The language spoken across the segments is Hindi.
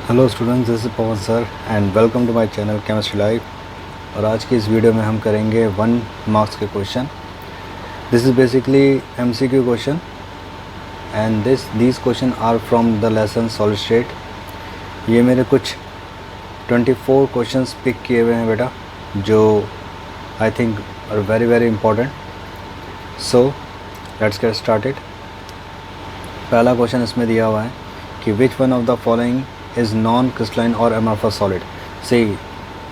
Hello students, this is Pawan sir and welcome to my channel chemistry live. और आज की इस वीडियो में हम करेंगे 1 मार्क्स के question. This is basically MCQ question and these questions are from the lesson solid state. ये मेरे कुछ 24 क्वेश्चंस पिक किए हुए हैं बेटा, जो I think are very very important. So let's get started. पहला क्वेश्चन इसमें दिया हुआ है कि which one of the following is non crystalline और एमॉर्फस सॉलिड। सही,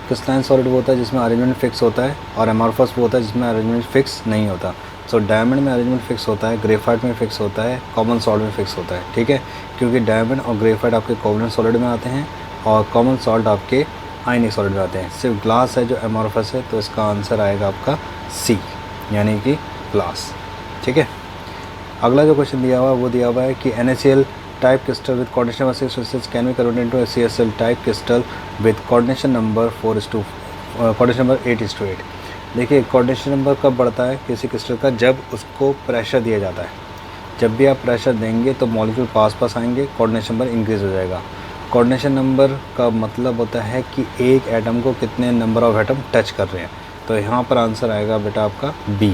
क्रिस्टलाइन सॉलिड वो होता है जिसमें अरेंजमेंट फिक्स होता है, और एमॉर्फस वो होता है जिसमें अरेंजमेंट फिक्स नहीं होता। सो डायमंड में अरेंजमेंट फिक्स होता है, ग्रेफाइट में फिक्स होता है, कॉमन सॉल्ट में फिक्स होता है। ठीक है, क्योंकि डायमंड और ग्रेफाइट आपके कोवलेंट सॉलिड में आते हैं और कॉमन सॉल्ट आपके आयनिक सॉलिड में आते हैं। सिर्फ ग्लास है जो एमॉर्फस है, तो इसका आंसर आएगा आपका सी, यानी कि ग्लास। ठीक है, अगला जो क्वेश्चन दिया हुआ है वो दिया हुआ है कि NaCl type crystal with coordination number 6 can be converted into a CSL type crystal with coordination number 8:8। देखिए, कोऑर्डिनेशन नंबर कब बढ़ता है किसी क्रिस्टल का? जब उसको प्रेशर दिया जाता है। जब भी आप प्रेशर देंगे तो मॉलिक्यूल पास आएंगे, कोऑर्डिनेशन नंबर इंक्रीज़ हो जाएगा। कोऑर्डिनेशन नंबर का मतलब होता है कि एक एटम को कितने नंबर ऑफ एटम टच कर रहे हैं। तो यहाँ पर आंसर आएगा बेटा आपका बी।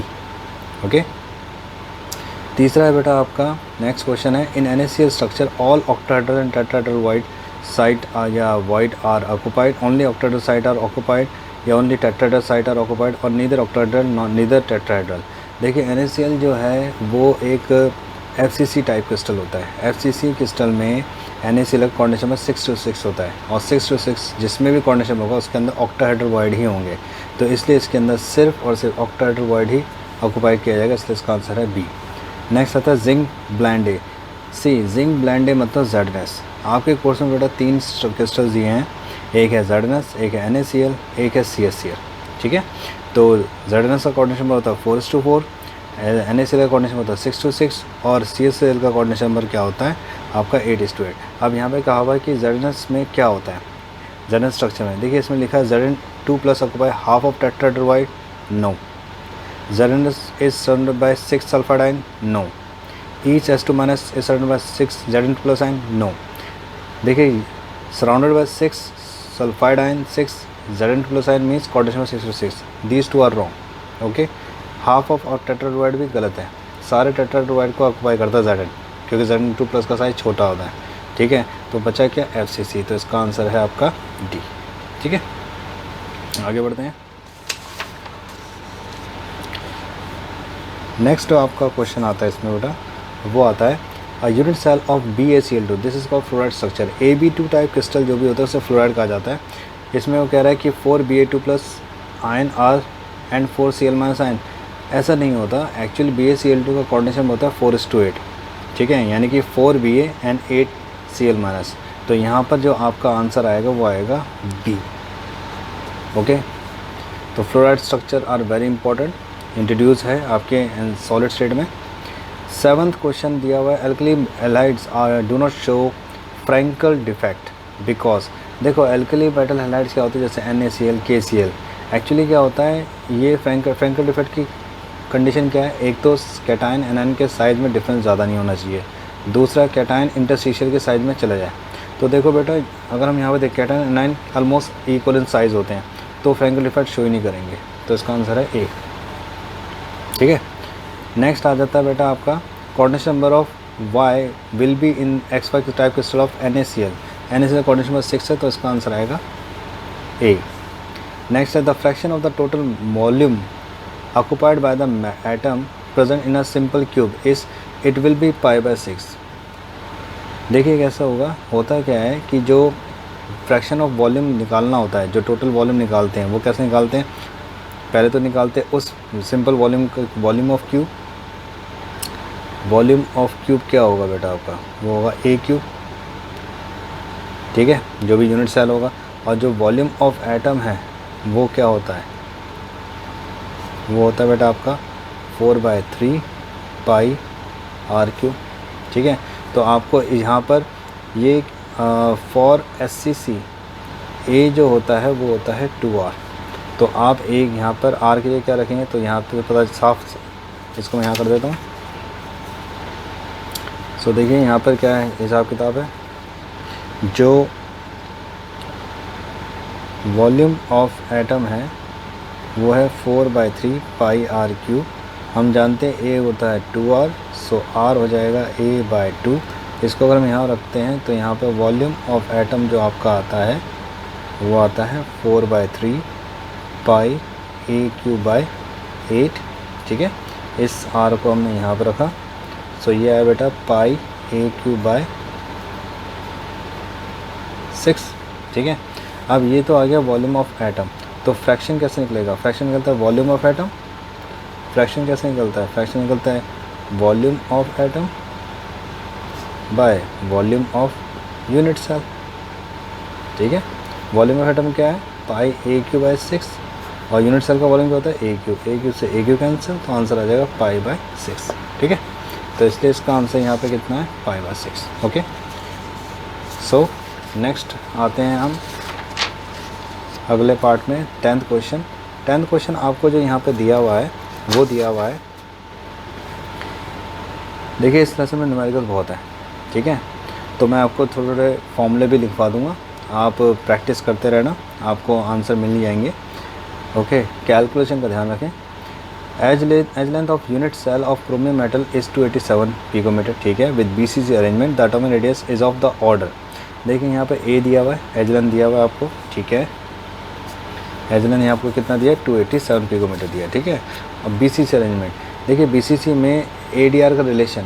ओके, तीसरा है बेटा आपका नेक्स्ट क्वेश्चन है, in NaCl structure all octahedral and tetrahedral void site या void are occupied, only octahedral site are occupied, या only tetrahedral site are occupied, और नीदर ऑक्टाहेड्रल नीदर टेट्राहेड्रल। देखिए, NaCl जो है वो एक FCC टाइप क्रिस्टल होता है। FCC क्रिस्टल में NaCl का कोऑर्डिनेशन नंबर 6:6 होता है, और 6:6 जिसमें भी कोऑर्डिनेशन होगा उसके अंदर ऑक्टाहेड्रल वाइड ही होंगे। तो इसलिए इसके अंदर सिर्फ और सिर्फ ऑक्टाहेड्रल वाइड ही ऑक्युपाइड किया जाएगा, इसलिए इसका आंसर है बी। नेक्स्ट आता है जिंक ब्लैंडे। सी, जिंक ब्लैंडे मतलब ZNS। आपके कोर्स में बेटा 3 क्रिस्टल्स दिए हैं, एक है ZNS, एक है NaCl, एक है CaCl। ठीक है, तो ZNS का कोऑर्डिनेशन नंबर होता है 4:4, NaCl का कोऑर्डिनेशन होता है 6:6, और CaCl का कोऑर्डिनेशन नंबर क्या होता है आपका 8:8। अब यहाँ पे कहा हुआ है कि ZNS में क्या होता है, ZNS स्ट्रक्चर में। देखिए, इसमें लिखा है Zn2+ occupy half of tetrahedral wide. No. ZNS is surrounded by 6 sulfide ion? No. Each S2- is surrounded by 6 Zn2+ ion? No. देखिए, surrounded by 6 sulfide ion, 6 Zn2+ ion means coordination 6:6. These two are wrong. Okay. Half of और टेट्राहेड्रल भी गलत है। सारे टेट्राहेड्रल को ऑक्युपाई करता है Zn, क्योंकि Zn2+ का साइज छोटा होता है। ठीक है, तो बचा क्या? FCC। तो इसका आंसर है आपका डी। ठीक है, आगे बढ़ते हैं। नेक्स्ट आपका क्वेश्चन आता है इसमें बेटा, वो आता है a unit cell of BaCl2, this is called fluoride structure. AB2 type crystal जो भी होता है उसे फ्लोराइड कहा जाता है। इसमें वो कह रहा है कि 4 Ba2+ ion are and 4 Cl- ion. ऐसा नहीं होता, एक्चुअली BaCl2 का कोऑर्डिनेशन होता है 4:8। ठीक है, यानी कि 4 Ba एंड 8 Cl-। तो यहाँ पर जो आपका आंसर आएगा वो आएगा बी। ओके, तो fluoride structure are very important, introduce है आपके सॉलिड स्टेट में। 7th क्वेश्चन दिया हुआ है, alkali halides do not show Frenkel defect because. देखो, एल्कली मेटल हैलाइड्स क्या होते हैं, जैसे NaCl, KCl। एक्चुअली क्या होता है, ये फ्रैंकल डिफेक्ट की कंडीशन क्या है? एक तो कैटायन एनायन के साइज में डिफरेंस ज़्यादा नहीं होना चाहिए, दूसरा कैटायन इंटरस्टिशियल के साइज में चला जाए। तो देखो बेटा, अगर हम यहाँ पर देखें cation anion almost equal in size होते हैं, तो फ्रैंकल डिफेक्ट शो ही नहीं करेंगे। तो इसका आंसर है ए। ठीक है, नेक्स्ट आ जाता है बेटा आपका coordination number of Y will be in X5 type crystal of NaCl। NaCl coordination number 6 है, तो इसका आंसर आएगा ए। नेक्स्ट है the fraction of the total volume occupied by the atom present in a simple cube is it will be π/6। देखिए कैसा होता है क्या है कि जो फ्रैक्शन ऑफ वॉल्यूम निकालना होता है, जो टोटल वॉल्यूम निकालते हैं, वो कैसे निकालते हैं? पहले तो निकालते हैं उस simple volume of cube. Volume of cube क्या होगा बेटा आपका? वो होगा A3। ठीक है, जो भी यूनिट सेल होगा। और जो वॉल्यूम ऑफ एटम है वो क्या होता है? वो होता है बेटा आपका 4/3 πr3। ठीक है, तो आपको यहाँ पर ये फॉर SCC A जो होता है वो होता है 2r। तो आप एक यहाँ पर R के लिए क्या रखेंगे? तो यहाँ पे पता साफ, इसको मैं यहाँ कर देता हूँ। सो देखिए यहाँ पर क्या है हिसाब किताब है, जो वॉल्यूम ऑफ एटम है वो है 4/3 पाई आर क्यूब। हम जानते हैं ए होता है 2r, सो r हो जाएगा a/2। इसको अगर हम यहाँ रखते हैं तो यहाँ पर वॉल्यूम ऑफ एटम जो आपका आता है वो आता है 4/3 पाई a/8। ठीक है, इस r को हमने यहाँ पर रखा, सो ये आया बेटा पाई a/6। ठीक है, अब ये तो आ गया वॉल्यूम ऑफ एटम। तो फ्रैक्शन कैसे निकलेगा? फ्रैक्शन निकलता है वॉल्यूम ऑफ एटम। फ्रैक्शन कैसे निकलता है? फ्रैक्शन निकलता है volume of atom by volume of unit cell. ठीक है, वॉल्यूम ऑफ एटम क्या है? पाई a/6 और यूनिट सेल का वॉल्यूम क्या होता है? a³ से a³ कैंसिल, तो आंसर आ जाएगा पाई/6। ठीक है, तो इसलिए इसका आंसर यहाँ पे कितना है? पाई/6। ओके, सो नेक्स्ट आते हैं हम अगले पार्ट में 10th क्वेश्चन। 10th क्वेश्चन आपको जो यहाँ पे दिया हुआ है वो दिया हुआ है, देखिए इस लेसन में न्यूमेरिकल बहुत है। ठीक है, तो मैं आपको थोड़े थोड़े फॉर्मूले भी लिखवा दूंगा, आप प्रैक्टिस करते रहना, आपको आंसर मिल जाएंगे। ओके, कैलकुलेशन का ध्यान रखें। Edge length of unit cell of chromium metal is 287 picometer. ठीक है, with BCC arrangement the atomic radius is of the order. देखिए यहाँ पे ए दिया हुआ है, एज लेंथ दिया हुआ है आपको। ठीक है, एज लेंथ यहाँ आपको कितना दिया है? 287 पिकोमीटर दिया। ठीक है, अब BCC अरेंजमेंट, देखिए BCC में ADR का रिलेशन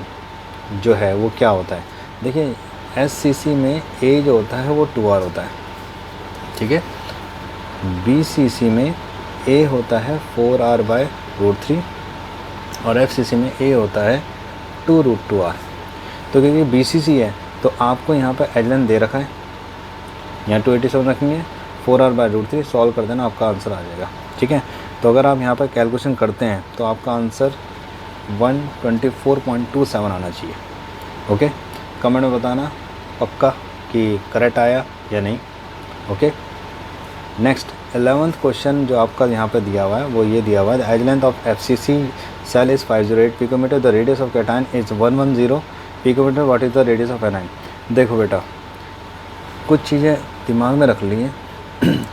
जो है वो क्या होता है? देखिए SCC में A जो होता है वो 2R होता है। ठीक है, BCC में A होता है 4R/√3 और FCC में A होता है 2√2R। तो क्योंकि BCC है तो आपको यहाँ पर एज लेंथ दे रखा है, यहाँ 287 रखेंगे, 4R/√3 सॉल्व कर देना, आपका आंसर आ जाएगा। ठीक है, तो अगर आप यहाँ पर कैलकुलेशन करते हैं तो आपका आंसर 124.27 आना चाहिए। ओके, कमेंट में बताना पक्का कि करेक्ट आया या नहीं। ओके, नेक्स्ट 11th क्वेश्चन जो आपका यहाँ पे दिया हुआ है वो ये दिया हुआ है, edge length of FCC cell is 508 picometer, the radius of cation is 110 picometer, what is the radius of anion. देखो बेटा, कुछ चीज़ें दिमाग में रख ली हैं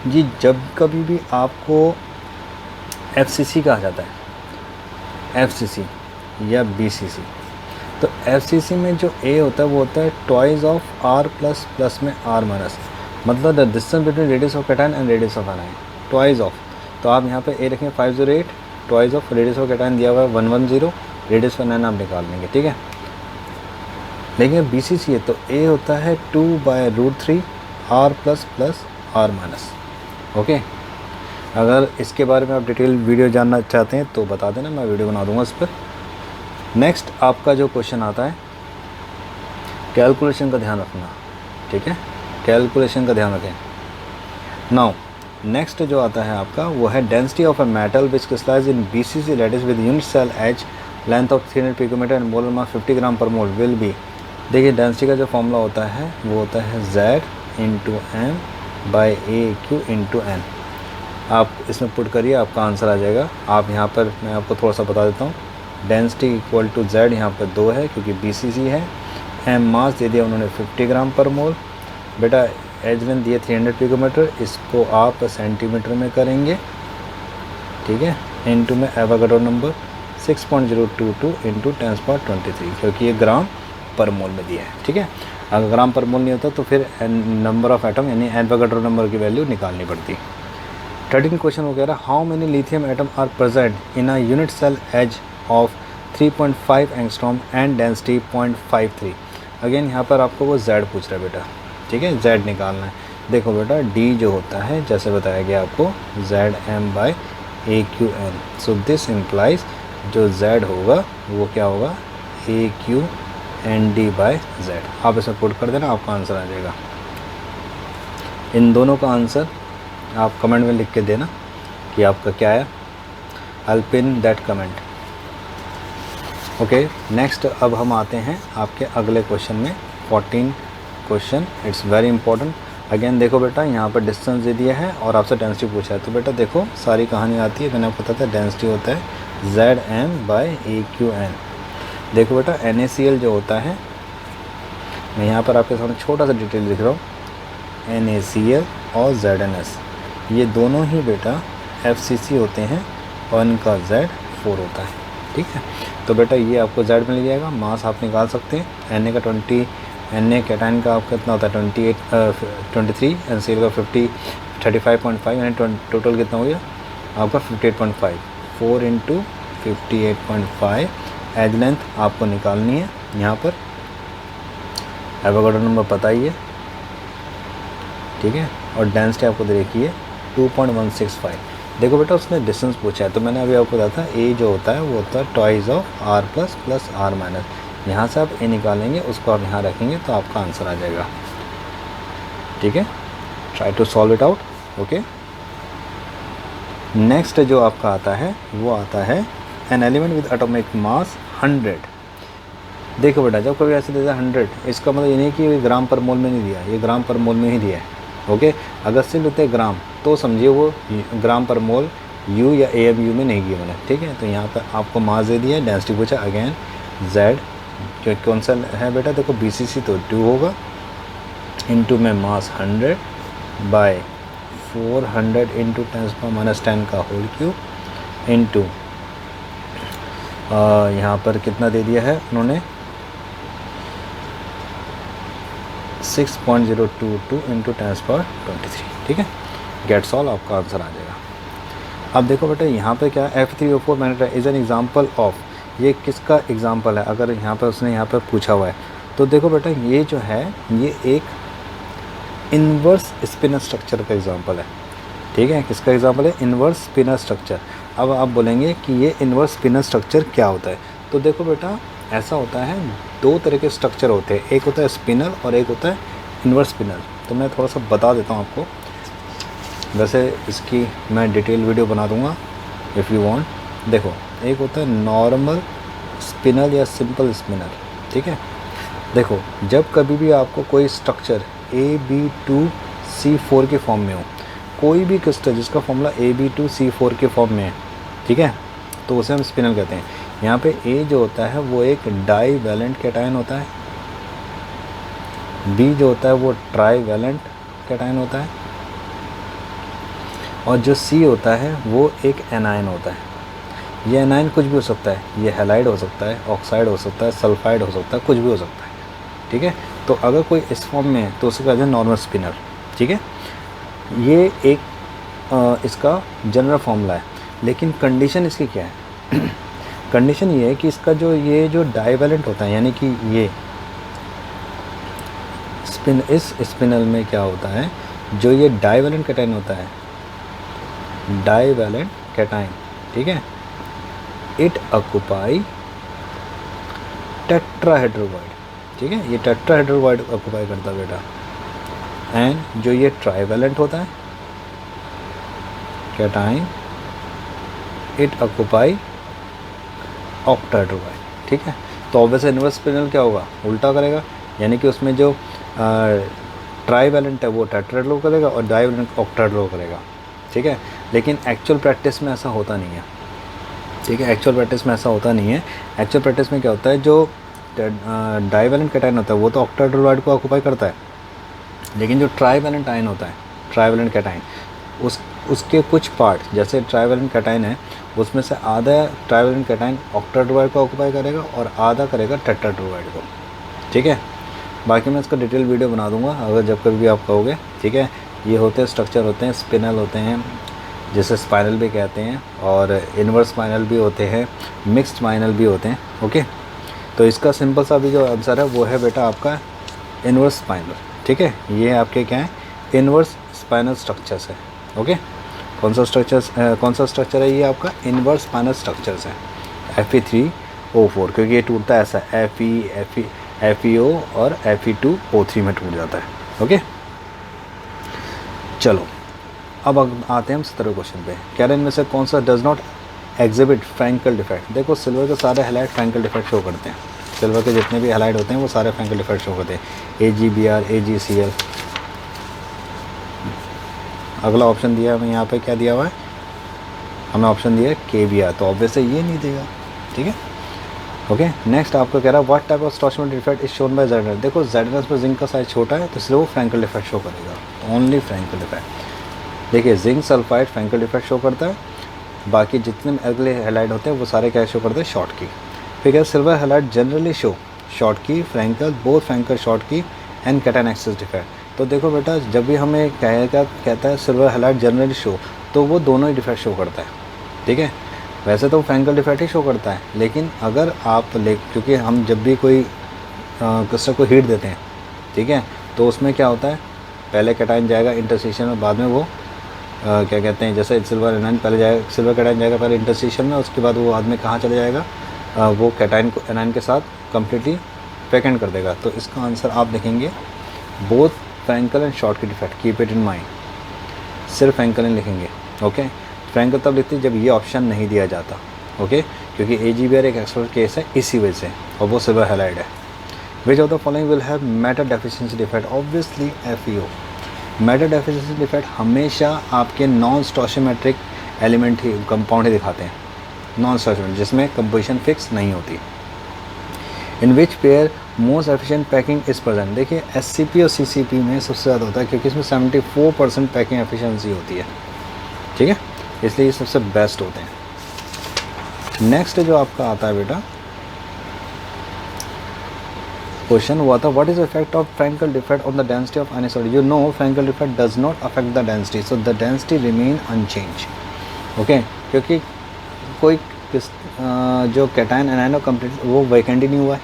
जी। जब कभी भी आपको FCC कहा जाता है, FCC या BCC, तो FCC में जो A होता है वो होता है ट्वाइस ऑफ R प्लस में R माइनस, मतलब the distance between radius of cation and radius of anion, twice of. तो आप यहाँ पे A रखेंगे 508, twice of radius of cation दिया हुआ है 110, रेडियस ऑफ एनायन आप निकाल लेंगे। ठीक है, लेकिन BCC है तो A होता है 2/√3 R plus R minus. Okay, अगर इसके बारे में आप डिटेल वीडियो जानना चाहते हैं तो बता देना, मैं वीडियो बना दूंगा इस पर। नेक्स्ट आपका जो क्वेश्चन आता है, कैलकुलेशन का ध्यान रखना। ठीक है, कैलकुलेशन का ध्यान रखें। नाउ नेक्स्ट जो आता है आपका वो है density of a metal which crystallize in BCC lattice with unit cell edge length of 300 picometer and molar mass 50 gram per mole will be. देखिए डेंसिटी का जो फॉर्मूला होता है वो होता है Z/m/AQ/n। आप इसमें पुट करिए, आपका आंसर आ जाएगा। आप यहाँ पर मैं आपको थोड़ा सा बता देता हूँ, डेंसिटी इक्वल टू Z यहाँ पर 2 है क्योंकि BCC है, M मास दे दिया उन्होंने 50 ग्राम पर मोल, बेटा एज लेंथ दिए 300 पिकोमीटर, इसको आप सेंटीमीटर में करेंगे। ठीक है, इनटू में एवोगाड्रो नंबर 6.022 इंटू 10⁻23 क्योंकि ये ग्राम पर मोल में दिया है। ठीक है, अगर ग्राम पर मोल नहीं होता तो फिर नंबर ऑफ एटम यानी एवोगाड्रो नंबर की वैल्यू निकालनी पड़ती। 13 क्वेश्चन हो गया, how many lithium atom are present in a unit cell edge of 3.5 angstrom and density 0.53। Again यहाँ पर आपको वो Z पूछ रहा है बेटा। ठीक है, Z निकालना है। देखो बेटा D जो होता है जैसे बताया गया आपको ZM/AQN, सो दिस इम्प्लाइज जो Z होगा वो क्या होगा AQND/Z। आप इसे पुट कर देना, आपका आंसर आ जाएगा। इन दोनों का आंसर आप कमेंट में लिख के देना कि आपका क्या है। I will pin that comment. Okay, next अब हम आते हैं आपके अगले क्वेश्चन में, 14 question. It's very important. Again देखो बेटा, यहाँ पर डिस्टेंस दे दिया है और आपसे डेंसिटी पूछा है, तो बेटा देखो सारी कहानी आती है। मैंने आपको बताया था डेंसिटी होता है ZM/AQN। देखो बेटा NaCl जो होता है, मैं यहाँ पर आपके सामने छोटा सा डिटेल लिख रहा हूँ, NaCl और ZnS। ये दोनों ही बेटा FCC होते हैं और इनका Z 4 होता है, ठीक है। तो बेटा ये आपको Z मिल जाएगा, मास आप निकाल सकते हैं। Na का 20, Na कैटाइन का आपका कितना होता है 23, NaCl का 35.5, यानी टोटल कितना हो गया आपका 58.5, 4 × 58.5 एज लेंथ आपको निकालनी है। यहाँ पर एवोगाड्रो नंबर पता ही है, ठीक है, और डेंसिटी आपको देखिए 2.165। देखो बेटा उसने डिस्टेंस पूछा है, तो मैंने अभी आपको बताया था ए जो होता है वो होता है twice of R plus R minus. यहाँ से आप ए निकालेंगे, उसको आप यहाँ रखेंगे तो आपका आंसर आ जाएगा, ठीक है। Try to solve it out, okay. Next जो आपका आता है वो आता है an element with atomic mass 100। देखो बेटा जब कभी ऐसे देता है 100, इसका मतलब ये नहीं कि ये ग्राम पर मोल में नहीं दिया, ये ग्राम पर मोल में ही दिया है, ओके। अगर सिर्फ लेते ग्राम तो समझिए वो ग्राम पर मोल यू या AMU में नहीं दिया मैंने, ठीक है। तो यहाँ पर आपको मास दे दिया है, डेंसिटी पूछा, अगेन Z जो कौन सा है बेटा, देखो BCC तो 2 होगा, इनटू में मास 100 बाय 400 × 10⁻10 का होल क्यूब इनटू यहाँ पर कितना दे दिया है उन्होंने 6.022 × 10⁻23, ठीक है। गेट्स ऑल आपका आंसर आ जाएगा। अब देखो बेटा यहाँ पे क्या F3O4 magnetite is an example of, ये किसका एग्जांपल है, अगर यहाँ पर उसने यहाँ पर पूछा हुआ है तो देखो बेटा ये जो है ये एक इन्वर्स स्पिनर स्ट्रक्चर का एग्जांपल है, ठीक है। किसका एग्जांपल है, इन्वर्स स्पिनर स्ट्रक्चर। अब आप बोलेंगे कि ये इन्वर्स स्पिनर स्ट्रक्चर क्या होता है, तो देखो बेटा ऐसा होता है, 2 तरह के स्ट्रक्चर होते हैं, एक होता है स्पिनर और एक होता है इन्वर्स स्पिनर। तो मैं थोड़ा सा बता देता हूँ आपको, वैसे इसकी मैं डिटेल वीडियो बना दूँगा इफ़ यू वांट। देखो एक होता है नॉर्मल स्पिनर या सिंपल स्पिनर, ठीक है। देखो जब कभी भी आपको कोई स्ट्रक्चर AB2C4 के फॉर्म में हो, कोई भी क्रिस्टल जिसका फॉर्मूला AB2C4 के फॉर्म में है, ठीक है, तो उसे हम स्पिनल कहते हैं। यहाँ पे A जो होता है वो एक डाई वैलेंट कैटायन होता है, B जो होता है वो ट्राई वैलेंट कैटायन होता है, और जो C होता है वो एक एनायन होता है। ये एनायन कुछ भी हो सकता है, ये हैलाइड हो सकता है, ऑक्साइड हो सकता है, सल्फाइड हो सकता है, कुछ भी हो सकता है, ठीक है। तो अगर कोई इस फॉर्म में है तो उसे कहते हैं नॉर्मल स्पिनर, ठीक है। ये एक इसका जनरल फॉर्मूला है, लेकिन कंडीशन इसकी क्या है कंडीशन ये है कि इसका ये जो डाइवैलेंट होता है, यानी कि ये इस स्पिनल में क्या होता है, जो ये डाइवैलेंट कैटायन होता है, डाइवैलेंट कैटायन, ठीक है, इट ऑक्यूपाई टेट्राहेड्रोवाइड, ठीक है, ये टेट्राहेड्रोवाइड ऑक्यूपाई करता है बेटा। एंड जो ये ट्राइवैलेंट होता है कैटायन, इट ऑक्यूपाई ऑक्टाहेड्रोवाइड, ठीक है। तो ऑब्वियसली इन्वर्स स्पिनल क्या होगा, उल्टा करेगा, यानी कि उसमें जो ट्राइवैलेंट है वो टेट्राहेड्रो करेगा और डाइवैलेंट ऑक्टाहेड्रो करेगा, ठीक है। लेकिन एक्चुअल प्रैक्टिस में ऐसा होता नहीं है, ठीक है, एक्चुअल प्रैक्टिस में ऐसा होता नहीं है। एक्चुअल प्रैक्टिस में क्या होता है, जो डाइवैलेंट कैटायन होता है वो तो ऑक्टाहेड्रोवाइड को ऑक्यूपाई करता है, लेकिन जो ट्राइवैलेंट आयन होता है, ट्राइवैलेंट कैटायन, उसके कुछ पार्ट, जैसे ट्राइवैलेंट कैटायन है उसमें से आधा ट्राइवैलेंट कैटायन ऑक्टाहेड्रोवाइड को ऑक्यूपाई करेगा और आधा करेगा टेट्राहेड्रोवाइड को, ठीक है। बाकी मैं इसका डिटेल वीडियो बना दूंगा अगर जब कभी भी आप कहोगे, ठीक है। ये होते हैं स्ट्रक्चर होते हैं, स्पिनल होते हैं जिसे स्पाइनल भी कहते हैं, और इन्वर्स स्पाइनल भी होते हैं, मिक्स्ड स्पाइनल भी होते हैं, ओके। तो इसका सिंपल सा भी जो आंसर है वो है बेटा आपका इन्वर्स स्पाइनल, ठीक है। ये आपके क्या है, इन्वर्स स्पाइनल स्ट्रक्चर्स है, ओके। कौन सा स्ट्रक्चर है ये आपका, इन्वर्स स्पाइनल स्ट्रक्चर्स है, Fe3O4, क्योंकि ये टूटता है ऐसा FeO और Fe2O3 में टूट जाता है, ओके। चलो अब आते हैं हम 17वें क्वेश्चन पे। कह रहे हैं इनमें से कौन सा does not exhibit Frenkel defect. देखो सिल्वर के सारे हैलाइड फ्रैंकल डिफेक्ट शो करते हैं, सिल्वर के जितने भी हैलाइड होते हैं वो सारे फ्रैंकल डिफेक्ट शो करते हैं, AgBr, AgCl। अगला ऑप्शन दिया है हमें, यहाँ पे क्या दिया हुआ है, हमें ऑप्शन दिया है KBr, तो ऑब्वियसली ये नहीं देगा, ठीक है, ओके। नेक्स्ट आपको कह रहा है what type of stoichiometric defect is shown by ZNS। देखो ZNS में जिंक का साइज छोटा है तो इसलिए वो फ्रैंकल डिफेक्ट शो करेगा, ओनली फ्रैंकल डिफेक्ट। देखिए zinc sulphide Frenkel defect show करता है, बाकी जितने अगले हैलाइड होते हैं वो सारे क्या शो करते हैं, शॉर्ट की। फिर है silver halide generally show short की, फ्रैंकल, बोथ फ्रैंकल शॉर्ट की एंड कैटायन एक्सिस डिफेक्ट। तो देखो बेटा, जब भी हमें कहता है सिल्वर हैलाइड जनरली शो, तो वो दोनों ही डिफेक्ट शो करता है, ठीक है। वैसे तो फ्रैंकल डिफेक्ट ही शो करता है, लेकिन अगर आप क्योंकि हम जब भी कोई क्रिस्टल को हीट देते हैं, ठीक है, तो उसमें क्या होता है, पहले कैटायन जाएगा इंटरस्टिशियल में, बाद में वो क्या कहते हैं, जैसे सिल्वर एनायन पहले जाएगा, सिल्वर कैटायन जाएगा पहले इंटरस्टिशियल में, उसके बाद वो बाद में कहाँ चले जाएगा, वो कैटायन को एनायन के साथ कम्प्लीटली वैकेंट कर देगा। तो इसका आंसर आप देखेंगे बोथ फ्रैंकल एंड शॉर्ट की defect, keep it in mind, सिर्फ फ्रैंकल नहीं लिखेंगे, ओके। फ्रैंकल तब लिखते जब ये ऑप्शन नहीं दिया जाता, ओके, क्योंकि AGBR एक एक्सपर्ट केस है इसी वजह से, और वो सिल्वर हैलाइड है। Which of the following will have metal deficiency defect, obviously FeO। Metal deficiency defect हमेशा आपके नॉन स्टोशियोमेट्रिक एलिमेंट ही, कंपाउंड ही दिखाते हैं, नॉन स्टोशियोमेट्रिक, जिसमें कंपोजिशन फिक्स नहीं होती। In which pair most efficient packing is present, देखिए SCP और CCP में सबसे ज़्यादा होता है, क्योंकि इसमें 74% पैकिंग एफिशिएंसी होती है, ठीक है, इसलिए ये सबसे बेस्ट होते हैं। नेक्स्ट जो आपका आता है बेटा, क्वेश्चन हुआ था what is effect of Frenkel defect on the density of एनिसोड। You know Frenkel defect does not affect the density, so the density remain unchanged, okay, क्योंकि कोई जो कैटायन एनायन कंप्लीट वो वैकेंट ही नहीं हुआ है,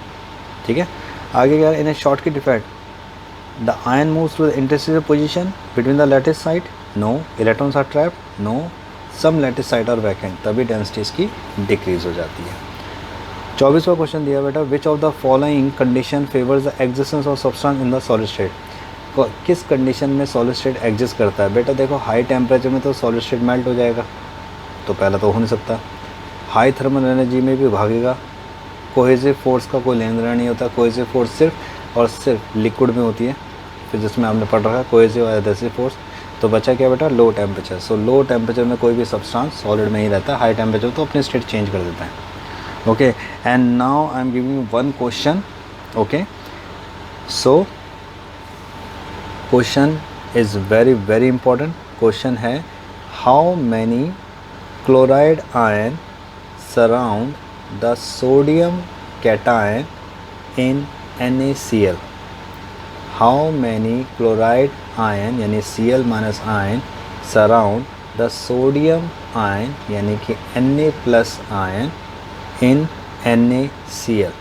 ठीक है। आगे क्या, in a Schottky defect the ion moves to the interstitial position between the lattice site, no, electrons are trapped, no, some lattice site are vacant, तभी डेंसिटी इसकी डिक्रीज हो जाती है। 24वां क्वेश्चन दिया बेटा, विच of the following condition favours the existence of substance in the solid state, किस कंडीशन में सॉलिड स्टेट एग्जिस्ट करता है। बेटा देखो, हाई टेम्परेचर में तो सॉलिड स्टेट मेल्ट हो जाएगा, तो पहला तो हो नहीं सकता। हाई थर्मल एनर्जी में भी भागेगा, कोहेसिव फोर्स का कोई लेन देना नहीं होता, कोहेसिव फोर्स सिर्फ और सिर्फ लिक्विड में होती है, फिर जिसमें आपने पढ़ रखा है कोहेसिव और एडहेसिव फोर्स। तो बचा क्या बेटा, लो टेम्परेचर। सो लो टेम्परेचर में कोई भी सब्सटेंस सॉलिड में ही रहता है, हाई टेम्परेचर तो अपनी स्टेट चेंज कर देता है, okay. And now I am giving you one question, okay. So question is very very important. Question है, how many chloride ion surround the sodium cation in NaCl। How many chloride ion यानी Cl minus ion surround the sodium ion यानी कि Na+ ion in NaCl।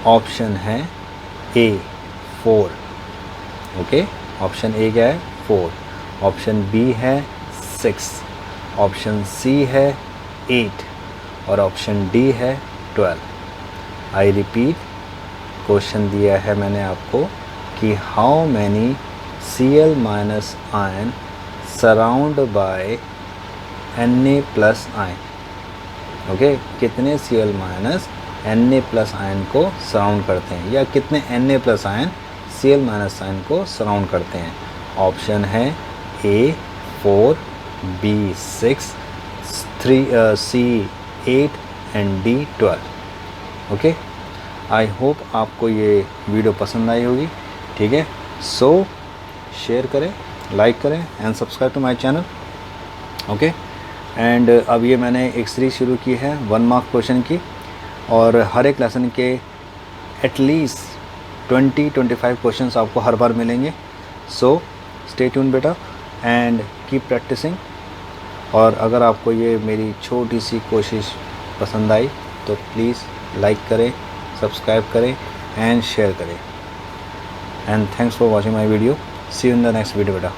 Option है A 4, ओके। ऑप्शन A क्या है, 4, ऑप्शन B है 6, ऑप्शन C है 8 और ऑप्शन D है 12। आई रिपीट, क्वेश्चन दिया है मैंने आपको कि how many Cl minus ion surround by Na+ ion, okay, कितने Cl माइनस Na+ आयन को सराउंड करते हैं, या कितने Na+ ion Cl minus ion को सराउंड करते हैं। ऑप्शन है A 4, B 6, C 8 and D 12, okay. I hope आपको ये वीडियो पसंद आई होगी, ठीक है। सो शेयर करें, लाइक करें and subscribe to my channel, okay. And अब ये मैंने एक सीरीज शुरू की है 1 मार्क क्वेश्चन की, और हर एक लेसन के एटलीस्ट 20-25 क्वेश्चंस आपको हर बार मिलेंगे। सो स्टे ट्यून बेटा एंड कीप प्रैक्टिसिंग। और अगर आपको ये मेरी छोटी सी कोशिश पसंद आई तो प्लीज़ लाइक करें, सब्सक्राइब करें एंड शेयर करें। And thanks for watching my video. See you in the next video बेटा।